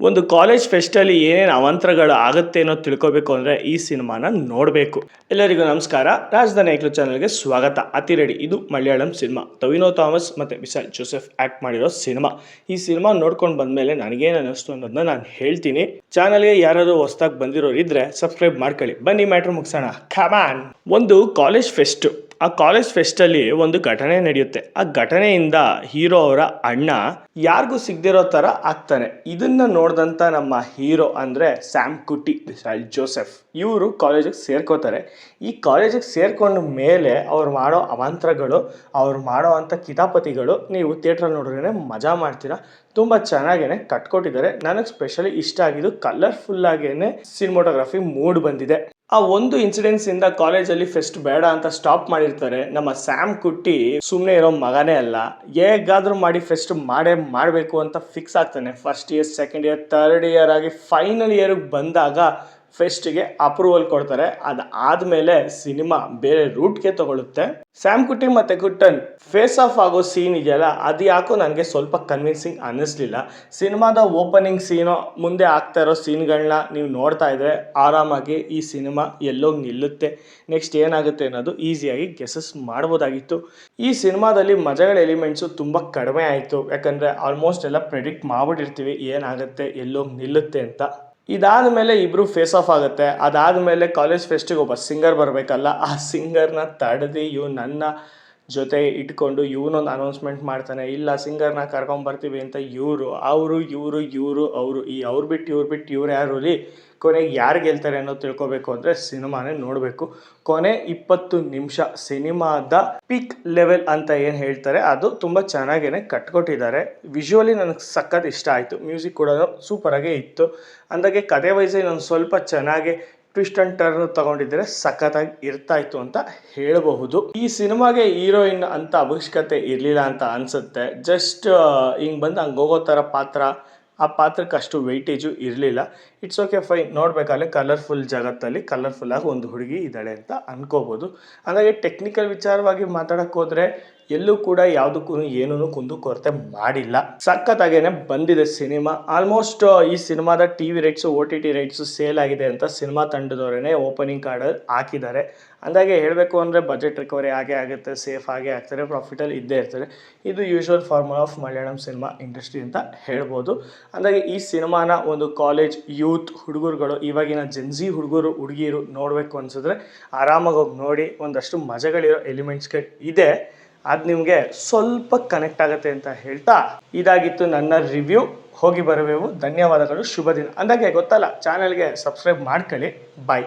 ಒಂದು ಕಾಲೇಜ್ ಫೆಸ್ಟಲ್ಲಿ ಏನೇನು ಅವಾಂತರಗಳು ಆಗುತ್ತೆ ಅನ್ನೋ ತಿಳ್ಕೊಬೇಕು ಅಂದರೆ ಈ ಸಿನಿಮಾನ ನೋಡಬೇಕು. ಎಲ್ಲರಿಗೂ ನಮಸ್ಕಾರ. ರಾಜಧಾನಿ ಐಕ್ಳು ಚಾನಲ್ಗೆ ಸ್ವಾಗತ. ಅತಿ ರೆಡಿ. ಇದು ಮಲಯಾಳಂ ಸಿನಿಮಾ. ಟೊವಿನೋ ಥಾಮಸ್ ಮತ್ತು ವಿಶಾಲ್ ಜೋಸೆಫ್ ಆ್ಯಕ್ಟ್ ಮಾಡಿರೋ ಸಿನಿಮಾ. ಈ ಸಿನಿಮಾ ನೋಡ್ಕೊಂಡು ಬಂದಮೇಲೆ ನನಗೇನು ಅನ್ನಿಸ್ತು ಅನ್ನೋದನ್ನ ನಾನು ಹೇಳ್ತೀನಿ. ಚಾನಲ್ಗೆ ಯಾರಾದರೂ ಹೊಸ್ದಾಗಿ ಬಂದಿರೋರು ಇದ್ದರೆ ಸಬ್ಸ್ಕ್ರೈಬ್ ಮಾಡ್ಕೊಳ್ಳಿ. ಬನ್ನಿ ಮ್ಯಾಟ್ರ್ ಮುಗಿಸೋಣ. ಕಮಾನ್. ಒಂದು ಕಾಲೇಜ್ ಫೆಸ್ಟು. ಆ ಕಾಲೇಜ್ ಫೆಸ್ಟಲ್ಲಿ ಒಂದು ಘಟನೆ ನಡೆಯುತ್ತೆ. ಆ ಘಟನೆಯಿಂದ ಹೀರೋ ಅವರ ಅಣ್ಣ ಯಾರಿಗೂ ಸಿಗದಿರೋ ಥರ ಆಗ್ತಾನೆ. ಇದನ್ನ ನೋಡಿದಂಥ ನಮ್ಮ ಹೀರೋ ಅಂದರೆ ಸ್ಯಾಮ್ ಕುಟ್ಟಿ, ವಿಶಾಲ್ ಜೋಸೆಫ್, ಇವರು ಕಾಲೇಜಿಗೆ ಸೇರ್ಕೋತಾರೆ. ಈ ಕಾಲೇಜಿಗೆ ಸೇರ್ಕೊಂಡ ಮೇಲೆ ಅವ್ರು ಮಾಡೋ ಅವಾಂತರಗಳು, ಅವ್ರು ಮಾಡೋ ಅಂಥ ಕಿತಾಪತಿಗಳು ನೀವು ಥಿಯೇಟ್ರಲ್ಲಿ ನೋಡಿದ್ರೆ ಮಜಾ ಮಾಡ್ತೀರಾ. ತುಂಬ ಚೆನ್ನಾಗೇ ಕಟ್ಕೊಟ್ಟಿದ್ದಾರೆ. ನನಗೆ ಸ್ಪೆಷಲಿ ಇಷ್ಟ ಆಗಿದ್ದು ಕಲರ್ಫುಲ್ಲಾಗೇ ಸಿನಿಮಾಟೋಗ್ರಫಿ ಮೂಡ್ ಬಂದಿದೆ. ಆ ಒಂದು ಇನ್ಸಿಡೆನ್ಸಿಂದ ಕಾಲೇಜಲ್ಲಿ ಫೆಸ್ಟ್ ಬೇಡ ಅಂತ ಸ್ಟಾಪ್ ಮಾಡಿರ್ತಾರೆ. ನಮ್ಮ ಸ್ಯಾಮ್ ಕುಟ್ಟಿ ಸುಮ್ಮನೆ ಇರೋ ಮಗನೇ ಅಲ್ಲ, ಹೇಗಾದರೂ ಮಾಡಿ ಫೆಸ್ಟ್ ಮಾಡಬೇಕು ಅಂತ ಫಿಕ್ಸ್ ಆಗ್ತಾನೆ. First year, second year, third year ಆಗಿ ಫೈನಲ್ ಇಯರ್ಗೆ ಬಂದಾಗ ಫೆಸ್ಟ್ಗೆ ಅಪ್ರೂವಲ್ ಕೊಡ್ತಾರೆ. ಅದಾದಮೇಲೆ ಸಿನಿಮಾ ಬೇರೆ ರೂಟ್ಗೆ ತಗೊಳುತ್ತೆ. ಸ್ಯಾಮ್ ಕುಟ್ಟಿ ಮತ್ತು ಕುಟ್ಟನ್ ಫೇಸ್ ಆಫ್ ಆಗೋ ಸೀನ್ ಇದೆಯಲ್ಲ, ಅದು ಯಾಕೋ ನನಗೆ ಸ್ವಲ್ಪ ಕನ್ವಿನ್ಸಿಂಗ್ ಅನ್ನಿಸ್ಲಿಲ್ಲ. ಸಿನಿಮಾದ ಓಪನಿಂಗ್ ಸೀನು, ಮುಂದೆ ಆಗ್ತಾ ಇರೋ ಸೀನ್ಗಳನ್ನ ನೀವು ನೋಡ್ತಾ ಇದ್ರೆ ಆರಾಮಾಗಿ ಈ ಸಿನಿಮಾ ಎಲ್ಲೋಗಿ ನಿಲ್ಲುತ್ತೆ. ನೆಕ್ಸ್ಟ್ ಏನಾಗುತ್ತೆ ಅನ್ನೋದು ಈಸಿಯಾಗಿ ಗೆಸಸ್ ಮಾಡ್ಬೋದಾಗಿತ್ತು. ಈ ಸಿನಿಮಾದಲ್ಲಿ ಮಜಗಳ ಎಲಿಮೆಂಟ್ಸು ತುಂಬ ಕಡಿಮೆ ಆಯಿತು. ಯಾಕಂದರೆ ಆಲ್ಮೋಸ್ಟ್ ಎಲ್ಲ ಪ್ರೆಡಿಕ್ಟ್ ಮಾಡಿಬಿಟ್ಟಿರ್ತೀವಿ ಏನಾಗುತ್ತೆ, ಎಲ್ಲೋಗಿ ನಿಲ್ಲುತ್ತೆ ಅಂತ. ಇದಾದಮೇಲೆ ಇಬ್ಬರು ಫೇಸ್ ಆಫ್ ಆಗುತ್ತೆ. ಅದಾದಮೇಲೆ ಕಾಲೇಜ್ ಫೆಸ್ಟಿಗೆ ಒಬ್ಬ ಸಿಂಗರ್ ಬರಬೇಕಲ್ಲ, ಆ ಸಿಂಗರ್ನ ತಡೆದು ನನ್ನ ಜೊತೆ ಇಟ್ಕೊಂಡು ಇವನೊಂದು ಅನೌನ್ಸ್ಮೆಂಟ್ ಮಾಡ್ತಾನೆ. ಇಲ್ಲ, ಸಿಂಗರ್ನ ಕರ್ಕೊಂಬರ್ತೀವಿ ಅಂತ ಅವರು ಈ ಅವ್ರು ಬಿಟ್ಟು ಇವ್ರು ಯಾರು ರೀ. ಕೊನೆಗೆ ಯಾರು ಗೆಲ್ತಾರೆ ಅನ್ನೋದು ತಿಳ್ಕೊಬೇಕು ಅಂದರೆ ಸಿನಿಮಾನೇ ನೋಡಬೇಕು. ಕೊನೆ 20 ನಿಮಿಷ ಸಿನಿಮಾದ ಪೀಕ್ ಲೆವೆಲ್ ಅಂತ ಏನು ಹೇಳ್ತಾರೆ, ಅದು ತುಂಬ ಚೆನ್ನಾಗೇ ಕಟ್ಕೊಟ್ಟಿದ್ದಾರೆ. ವಿಜುವಲಿ ನನಗೆ ಸಖತ್ ಇಷ್ಟ ಆಯಿತು. ಮ್ಯೂಸಿಕ್ ಕೂಡ ಸೂಪರಾಗೇ ಇತ್ತು. ಅಂದಾಗೆ ಕತೆ ವೈಸೇ ನಾನು ಸ್ವಲ್ಪ ಚೆನ್ನಾಗಿ ಟ್ವಿಸ್ಟ್ ಆ್ಯಂಡ್ ಟರ್ನ್ ತಗೊಂಡಿದ್ದರೆ ಸಖತ್ತಾಗಿ ಇರ್ತಾಯಿತ್ತು ಅಂತ ಹೇಳಬಹುದು. ಈ ಸಿನಿಮಾಗೆ ಹೀರೋಯಿನ್ ಅಂತ ಅವಶ್ಯಕತೆ ಇರಲಿಲ್ಲ ಅಂತ ಅನಿಸುತ್ತೆ. ಜಸ್ಟ್ ಹಿಂಗೆ ಬಂದು ಹಂಗೆ ಹೋಗೋ ಥರ ಪಾತ್ರ, ಆ ಪಾತ್ರಕ್ಕೆ ಅಷ್ಟು ವೆಯ್ಟೇಜು ಇರಲಿಲ್ಲ. It's okay, fine. ನೋಡಬೇಕಾದ್ರೆ ಕಲರ್ಫುಲ್ ಜಗತ್ತಲ್ಲಿ ಕಲರ್ಫುಲ್ಲಾಗಿ ಒಂದು ಹುಡುಗಿ ಇದ್ದಾಳೆ ಅಂತ ಅನ್ಕೋಬೋದು. ಹಾಗಾಗಿ ಟೆಕ್ನಿಕಲ್ ವಿಚಾರವಾಗಿ ಮಾತಾಡೋಕ್ಕೆ ಹೋದರೆ ಎಲ್ಲೂ ಕೂಡ ಯಾವುದಕ್ಕೂ ಏನೂ ಕುಂದು ಕೊರತೆ ಮಾಡಿಲ್ಲ. ಸಖತ್ತಾಗೇನೆ ಬಂದಿದೆ ಸಿನಿಮಾ. ಆಲ್ಮೋಸ್ಟ್ ಈ ಸಿನಿಮಾದ TV rights, OTT rights sale ಆಗಿದೆ ಅಂತ ಸಿನಿಮಾ ತಂಡದವರೇ ಓಪನಿಂಗ್ ಕಾರ್ಡಲ್ಲಿ ಹಾಕಿದ್ದಾರೆ. ಅಂದಾಗೆ ಹೇಳಬೇಕು ಅಂದರೆ ಬಜೆಟ್ ರಿಕವರಿ ಆಗೇ ಆಗುತ್ತೆ, ಸೇಫ್ ಆಗೇ ಆಗ್ತಾರೆ, ಪ್ರಾಫಿಟಲ್ಲಿ ಇದ್ದೇ ಇರ್ತಾರೆ. ಇದು usual formula of Malayalam cinema industry ಅಂತ ಹೇಳ್ಬೋದು. ಅಂದಾಗೆ ಈ ಸಿನಿಮಾನ ಒಂದು ಕಾಲೇಜ್ ಯೂತ್ ಹುಡುಗರುಗಳು, ಇವಾಗಿನ ಜೆನ್ಸಿ ಹುಡುಗಿರು ನೋಡಬೇಕು ಅನಿಸಿದ್ರೆ ಆರಾಮಾಗಿ ಹೋಗಿ ನೋಡಿ. ಒಂದಷ್ಟು ಮಜಗಳಿರೋ ಎಲಿಮೆಂಟ್ಸ್ಗಳು ಇದೆ, ಅದು ನಿಮಗೆ ಸ್ವಲ್ಪ ಕನೆಕ್ಟ್ ಆಗುತ್ತೆ ಅಂತ ಹೇಳ್ತಾ ಇದಾಗಿತ್ತು ನನ್ನ ರಿವ್ಯೂ. ಹೋಗಿ ಬರಬೇಕು. ಧನ್ಯವಾದಗಳು. ಶುಭ ದಿನ. ಅಂದಾಗೆ ಗೊತ್ತಲ್ಲ, ಚಾನಲ್ಗೆ ಸಬ್ಸ್ಕ್ರೈಬ್ ಮಾಡ್ಕೊಳ್ಳಿ. ಬಾಯ್.